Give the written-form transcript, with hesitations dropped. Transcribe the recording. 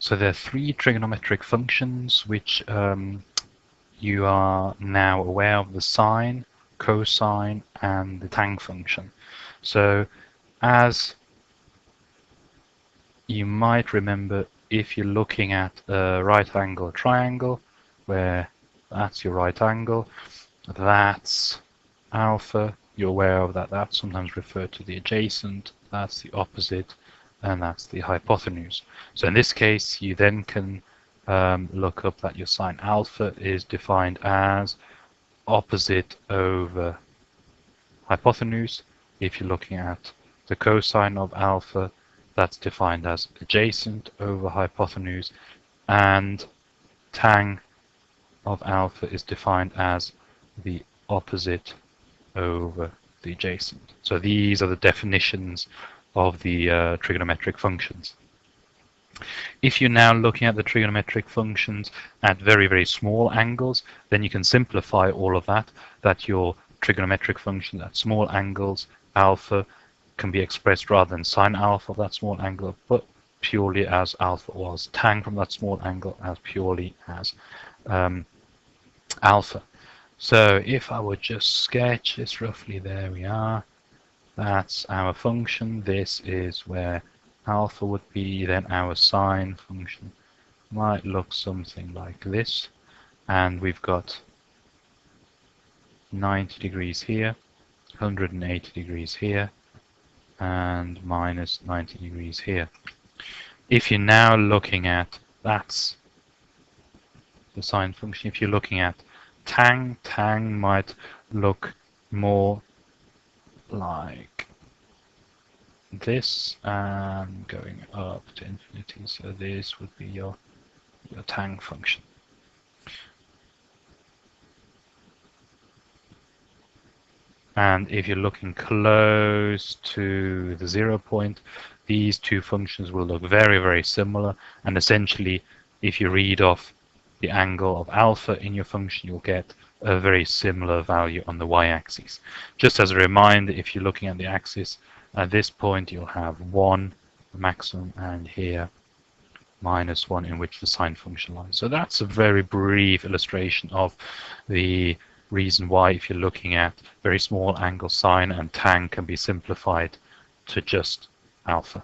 So there are three trigonometric functions which you are now aware of: the sine, cosine, and the tang function. So as you might remember, if you're looking at a right angle triangle, where that's your right angle, that's alpha, you're aware of that. That's sometimes referred to the adjacent, that's the opposite, and that's the hypotenuse. So in this case, you then can look up that your sine alpha is defined as opposite over hypotenuse. If you're looking at the cosine of alpha, that's defined as adjacent over hypotenuse, and tang of alpha is defined as the opposite over the adjacent. So these are the definitions of the trigonometric functions. If you're now looking at the trigonometric functions at very, very small angles, then you can simplify all of that, that your trigonometric function at small angles, alpha, can be expressed rather than sine alpha of that small angle, but purely as alpha, or as tang from that small angle as purely as alpha. So if I would just sketch this roughly, there we are. That's our function. This is where alpha would be. Then our sine function might look something like this. And we've got 90 degrees here, 180 degrees here, and minus 90 degrees here. If you're now looking at, that's the sine function. If you're looking at tang might look more like this and going up to infinity. So this would be your tang function. And if you're looking close to the 0 point, these two functions will look very, very similar. And essentially, if you read off the angle of alpha in your function, you'll get a very similar value on the y-axis. Just as a reminder, if you're looking at the axis, at this point you'll have 1 maximum, and here -1, in which the sine function lies. So that's a very brief illustration of the reason why, if you're looking at very small angle, sine and tang can be simplified to just alpha.